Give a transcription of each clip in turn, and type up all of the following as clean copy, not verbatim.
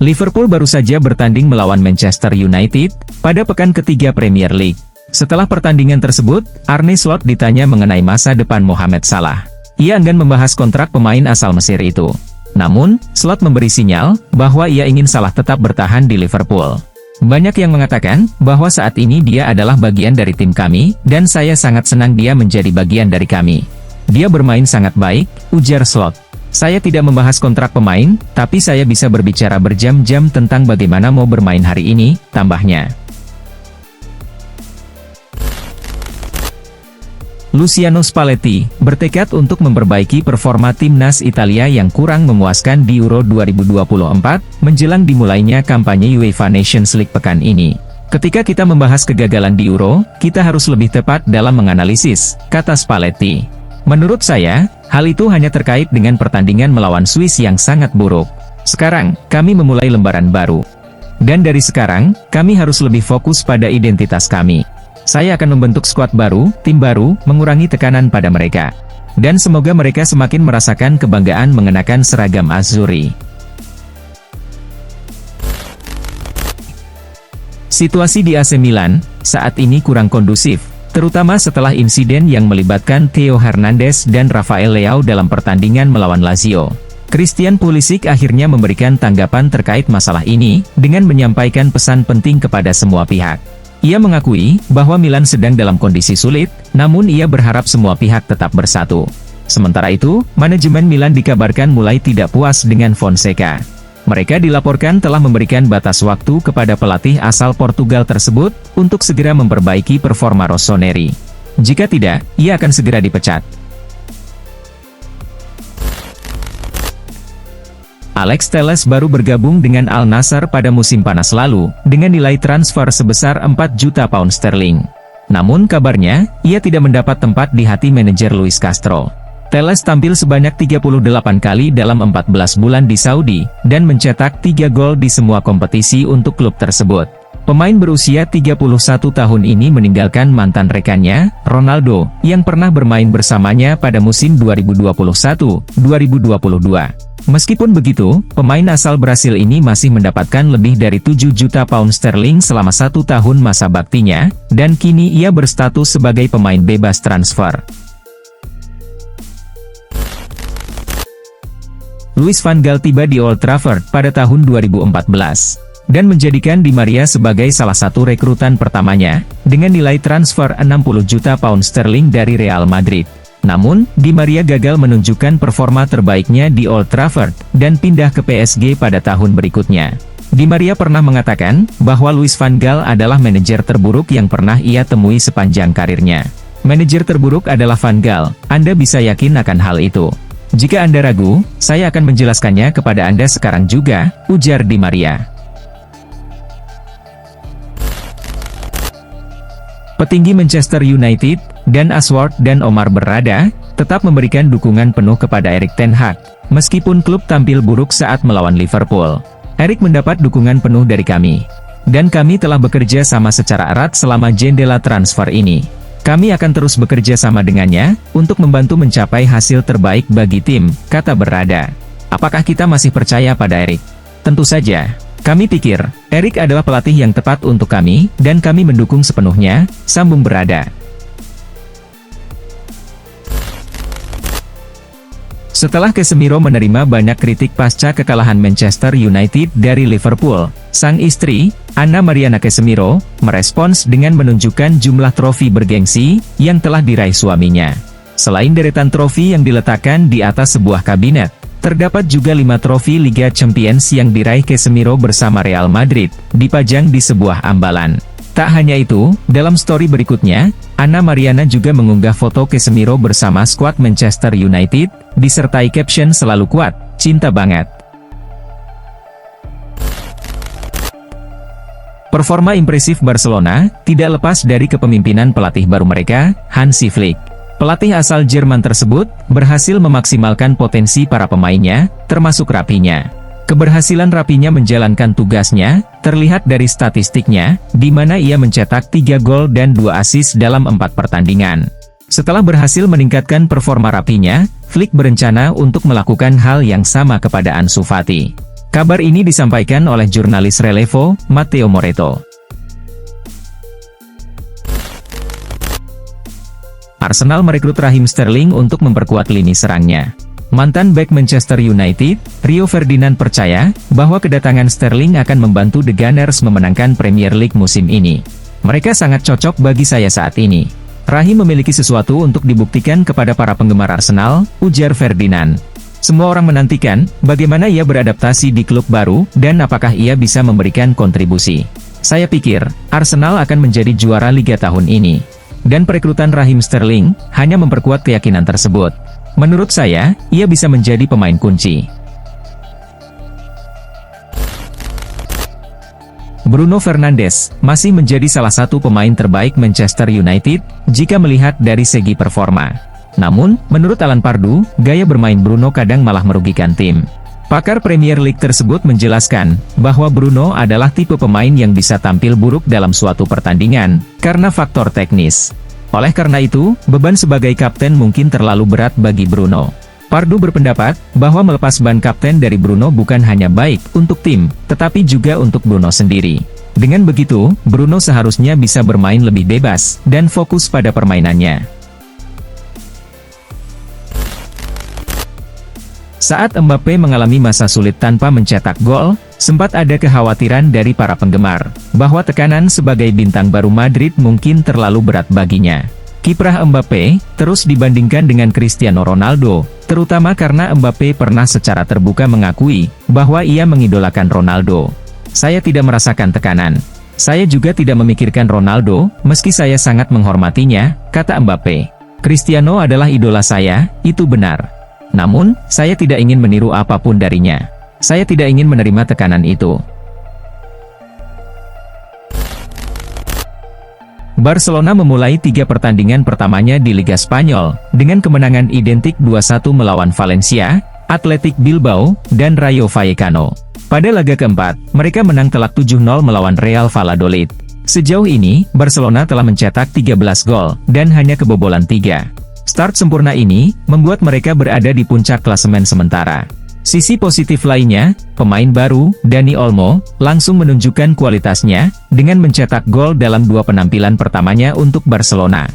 Liverpool baru saja bertanding melawan Manchester United pada pekan ketiga Premier League. Setelah pertandingan tersebut, Arne Slot ditanya mengenai masa depan Mohamed Salah. Ia enggan membahas kontrak pemain asal Mesir itu. Namun, Slot memberi sinyal bahwa ia ingin Salah tetap bertahan di Liverpool. Banyak yang mengatakan bahwa saat ini dia adalah bagian dari tim kami, dan saya sangat senang dia menjadi bagian dari kami. Dia bermain sangat baik, ujar Slot. Saya tidak membahas kontrak pemain, tapi saya bisa berbicara berjam-jam tentang bagaimana mau bermain hari ini, tambahnya. Luciano Spalletti bertekad untuk memperbaiki performa timnas Italia yang kurang memuaskan di Euro 2024, menjelang dimulainya kampanye UEFA Nations League pekan ini. Ketika kita membahas kegagalan di Euro, kita harus lebih tepat dalam menganalisis, kata Spalletti. Menurut saya, hal itu hanya terkait dengan pertandingan melawan Swiss yang sangat buruk. Sekarang, kami memulai lembaran baru. Dan dari sekarang, kami harus lebih fokus pada identitas kami. Saya akan membentuk skuad baru, tim baru, mengurangi tekanan pada mereka. Dan semoga mereka semakin merasakan kebanggaan mengenakan seragam Azzurri. Situasi di AC Milan saat ini kurang kondusif, terutama setelah insiden yang melibatkan Theo Hernandez dan Rafael Leao dalam pertandingan melawan Lazio. Christian Pulisic akhirnya memberikan tanggapan terkait masalah ini, dengan menyampaikan pesan penting kepada semua pihak. Ia mengakui bahwa Milan sedang dalam kondisi sulit, namun ia berharap semua pihak tetap bersatu. Sementara itu, manajemen Milan dikabarkan mulai tidak puas dengan Fonseca. Mereka dilaporkan telah memberikan batas waktu kepada pelatih asal Portugal tersebut untuk segera memperbaiki performa Rossoneri. Jika tidak, ia akan segera dipecat. Alex Telles baru bergabung dengan Al Nassr pada musim panas lalu, dengan nilai transfer sebesar 4 juta pound sterling. Namun kabarnya, ia tidak mendapat tempat di hati manajer Luis Castro. Telles tampil sebanyak 38 kali dalam 14 bulan di Saudi, dan mencetak 3 gol di semua kompetisi untuk klub tersebut. Pemain berusia 31 tahun ini meninggalkan mantan rekannya, Ronaldo, yang pernah bermain bersamanya pada musim 2021-2022. Meskipun begitu, pemain asal Brasil ini masih mendapatkan lebih dari 7 juta pound sterling selama 1 tahun masa baktinya, dan kini ia berstatus sebagai pemain bebas transfer. Louis van Gaal tiba di Old Trafford pada tahun 2014, dan menjadikan Di Maria sebagai salah satu rekrutan pertamanya, dengan nilai transfer 60 juta pound sterling dari Real Madrid. Namun, Di Maria gagal menunjukkan performa terbaiknya di Old Trafford, dan pindah ke PSG pada tahun berikutnya. Di Maria pernah mengatakan, bahwa Louis van Gaal adalah manajer terburuk yang pernah ia temui sepanjang karirnya. Manajer terburuk adalah Van Gaal, Anda bisa yakin akan hal itu. Jika Anda ragu, saya akan menjelaskannya kepada Anda sekarang juga, ujar Di Maria. Petinggi Manchester United, Dan Ashworth dan Omar Berrada, tetap memberikan dukungan penuh kepada Erik ten Hag, meskipun klub tampil buruk saat melawan Liverpool. Erik mendapat dukungan penuh dari kami. Dan kami telah bekerja sama secara erat selama jendela transfer ini. Kami akan terus bekerja sama dengannya, untuk membantu mencapai hasil terbaik bagi tim, kata Berrada. Apakah kita masih percaya pada Erik? Tentu saja. Kami pikir, Erik adalah pelatih yang tepat untuk kami, dan kami mendukung sepenuhnya, sambung Berrada. Setelah Casemiro menerima banyak kritik pasca kekalahan Manchester United dari Liverpool, sang istri, Anna Mariana Casemiro, merespons dengan menunjukkan jumlah trofi bergengsi yang telah diraih suaminya. Selain deretan trofi yang diletakkan di atas sebuah kabinet, terdapat juga 5 trofi Liga Champions yang diraih Casemiro bersama Real Madrid, dipajang di sebuah ambalan. Tak hanya itu, dalam story berikutnya, Anna Mariana juga mengunggah foto Casemiro bersama skuad Manchester United, disertai caption "Selalu kuat, cinta banget". Performa impresif Barcelona tidak lepas dari kepemimpinan pelatih baru mereka, Hansi Flick. Pelatih asal Jerman tersebut berhasil memaksimalkan potensi para pemainnya, termasuk Rapinya. Keberhasilan Rapinya menjalankan tugasnya terlihat dari statistiknya, di mana ia mencetak 3 gol dan 2 assist dalam 4 pertandingan. Setelah berhasil meningkatkan performa Rapinya, Flick berencana untuk melakukan hal yang sama kepada Ansu Fati. Kabar ini disampaikan oleh jurnalis Relevo, Matteo Moretto. Arsenal merekrut Raheem Sterling untuk memperkuat lini serangnya. Mantan bek Manchester United, Rio Ferdinand percaya bahwa kedatangan Sterling akan membantu The Gunners memenangkan Premier League musim ini. Mereka sangat cocok bagi saya saat ini. Raheem memiliki sesuatu untuk dibuktikan kepada para penggemar Arsenal, ujar Ferdinand. Semua orang menantikan bagaimana ia beradaptasi di klub baru dan apakah ia bisa memberikan kontribusi. Saya pikir Arsenal akan menjadi juara Liga tahun ini. Dan perekrutan Raheem Sterling hanya memperkuat keyakinan tersebut. Menurut saya, ia bisa menjadi pemain kunci. Bruno Fernandes masih menjadi salah satu pemain terbaik Manchester United jika melihat dari segi performa. Namun, menurut Alan Pardew, gaya bermain Bruno kadang malah merugikan tim. Pakar Premier League tersebut menjelaskan bahwa Bruno adalah tipe pemain yang bisa tampil buruk dalam suatu pertandingan karena faktor teknis. Oleh karena itu, beban sebagai kapten mungkin terlalu berat bagi Bruno. Pardew berpendapat bahwa melepas ban kapten dari Bruno bukan hanya baik untuk tim, tetapi juga untuk Bruno sendiri. Dengan begitu, Bruno seharusnya bisa bermain lebih bebas dan fokus pada permainannya. Saat Mbappe mengalami masa sulit tanpa mencetak gol, sempat ada kekhawatiran dari para penggemar, bahwa tekanan sebagai bintang baru Madrid mungkin terlalu berat baginya. Kiprah Mbappe terus dibandingkan dengan Cristiano Ronaldo, terutama karena Mbappe pernah secara terbuka mengakui bahwa ia mengidolakan Ronaldo. Saya tidak merasakan tekanan. Saya juga tidak memikirkan Ronaldo, meski saya sangat menghormatinya, kata Mbappe. Cristiano adalah idola saya, itu benar. Namun, saya tidak ingin meniru apapun darinya. Saya tidak ingin menerima tekanan itu. Barcelona memulai 3 pertandingan pertamanya di Liga Spanyol, dengan kemenangan identik 2-1 melawan Valencia, Athletic Bilbao, dan Rayo Vallecano. Pada laga keempat, mereka menang telak 7-0 melawan Real Valladolid. Sejauh ini, Barcelona telah mencetak 13 gol, dan hanya kebobolan 3. Start sempurna ini membuat mereka berada di puncak klasemen sementara. Sisi positif lainnya, pemain baru, Dani Olmo, langsung menunjukkan kualitasnya dengan mencetak gol dalam 2 penampilan pertamanya untuk Barcelona.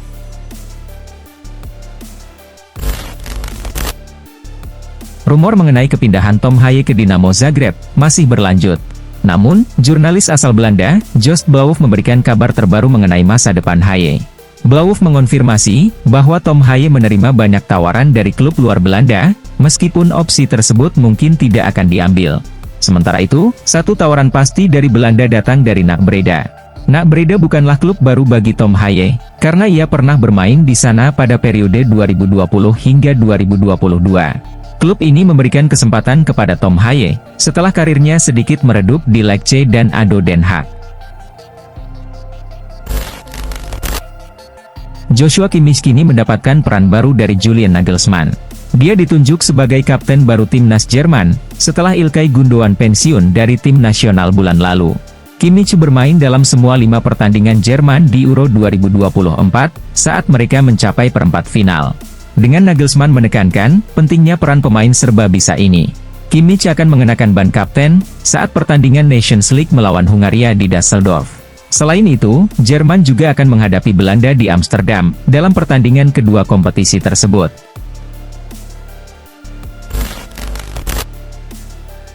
Rumor mengenai kepindahan Tom Haye ke Dinamo Zagreb masih berlanjut. Namun, jurnalis asal Belanda, Joost Blauw memberikan kabar terbaru mengenai masa depan Haye. Blauw mengonfirmasi bahwa Tom Haye menerima banyak tawaran dari klub luar Belanda, meskipun opsi tersebut mungkin tidak akan diambil. Sementara itu, satu tawaran pasti dari Belanda datang dari NAC Breda. NAC Breda bukanlah klub baru bagi Tom Haye, karena ia pernah bermain di sana pada periode 2020 hingga 2022. Klub ini memberikan kesempatan kepada Tom Haye, setelah karirnya sedikit meredup di Lecce dan ADO Den Haag. Joshua Kimmich kini mendapatkan peran baru dari Julian Nagelsmann. Dia ditunjuk sebagai kapten baru timnas Jerman, setelah Ilkay Gundogan pensiun dari tim nasional bulan lalu. Kimmich bermain dalam semua 5 pertandingan Jerman di Euro 2024, saat mereka mencapai perempat final. Dengan Nagelsmann menekankan, pentingnya peran pemain serba bisa ini. Kimmich akan mengenakan ban kapten, saat pertandingan Nations League melawan Hungaria di Düsseldorf. Selain itu, Jerman juga akan menghadapi Belanda di Amsterdam, dalam pertandingan kedua kompetisi tersebut.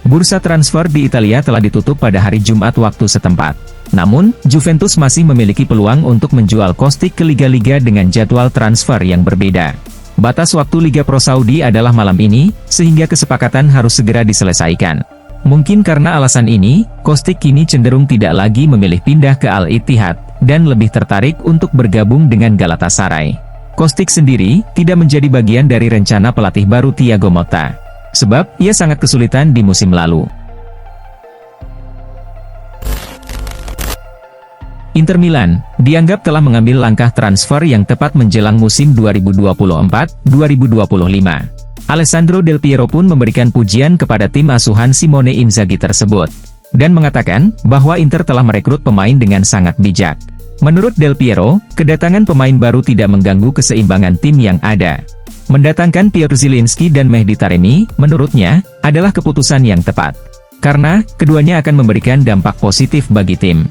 Bursa transfer di Italia telah ditutup pada hari Jumat waktu setempat. Namun, Juventus masih memiliki peluang untuk menjual Kostic ke liga-liga dengan jadwal transfer yang berbeda. Batas waktu Liga Pro Saudi adalah malam ini, sehingga kesepakatan harus segera diselesaikan. Mungkin karena alasan ini, Kostic kini cenderung tidak lagi memilih pindah ke Al-Ittihad, dan lebih tertarik untuk bergabung dengan Galatasaray. Kostic sendiri tidak menjadi bagian dari rencana pelatih baru Thiago Motta, sebab ia sangat kesulitan di musim lalu. Inter Milan dianggap telah mengambil langkah transfer yang tepat menjelang musim 2024-2025. Alessandro Del Piero pun memberikan pujian kepada tim asuhan Simone Inzaghi tersebut, dan mengatakan bahwa Inter telah merekrut pemain dengan sangat bijak. Menurut Del Piero, kedatangan pemain baru tidak mengganggu keseimbangan tim yang ada. Mendatangkan Piotr Zielinski dan Mehdi Taremi, menurutnya, adalah keputusan yang tepat. karena keduanya akan memberikan dampak positif bagi tim.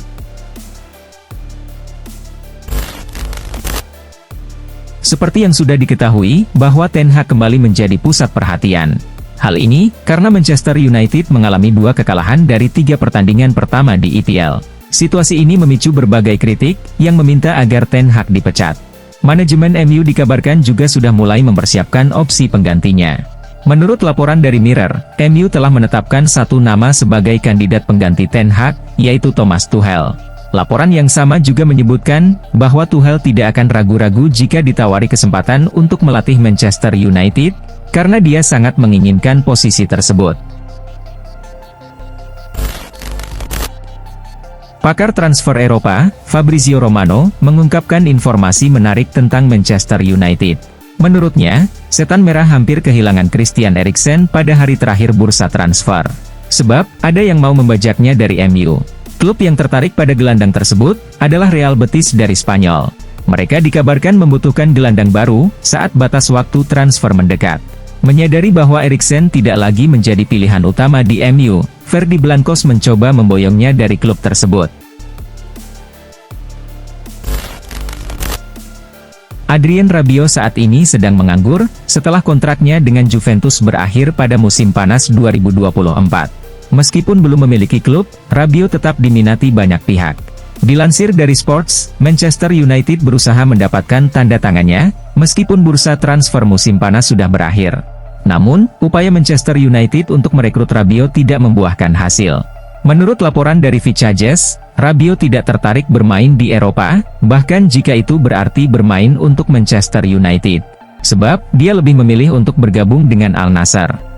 Seperti yang sudah diketahui, bahwa Ten Hag kembali menjadi pusat perhatian. Hal ini, karena Manchester United mengalami 2 kekalahan dari 3 pertandingan pertama di EPL. Situasi ini memicu berbagai kritik, yang meminta agar Ten Hag dipecat. Manajemen MU dikabarkan juga sudah mulai mempersiapkan opsi penggantinya. Menurut laporan dari Mirror, MU telah menetapkan satu nama sebagai kandidat pengganti Ten Hag, yaitu Thomas Tuchel. Laporan yang sama juga menyebutkan, bahwa Tuchel tidak akan ragu-ragu jika ditawari kesempatan untuk melatih Manchester United, karena dia sangat menginginkan posisi tersebut. Pakar transfer Eropa, Fabrizio Romano, mengungkapkan informasi menarik tentang Manchester United. Menurutnya, setan merah hampir kehilangan Christian Eriksen pada hari terakhir bursa transfer. Sebab, ada yang mau membajaknya dari MU. Klub yang tertarik pada gelandang tersebut, adalah Real Betis dari Spanyol. Mereka dikabarkan membutuhkan gelandang baru, saat batas waktu transfer mendekat. Menyadari bahwa Eriksen tidak lagi menjadi pilihan utama di MU, Verdi Blancos mencoba memboyongnya dari klub tersebut. Adrien Rabiot saat ini sedang menganggur, setelah kontraknya dengan Juventus berakhir pada musim panas 2024. Meskipun belum memiliki klub, Rabiot tetap diminati banyak pihak. Dilansir dari Sports, Manchester United berusaha mendapatkan tanda tangannya, meskipun bursa transfer musim panas sudah berakhir. Namun, upaya Manchester United untuk merekrut Rabiot tidak membuahkan hasil. Menurut laporan dari Vichages, Rabiot tidak tertarik bermain di Eropa, bahkan jika itu berarti bermain untuk Manchester United. Sebab, dia lebih memilih untuk bergabung dengan Al Nassr.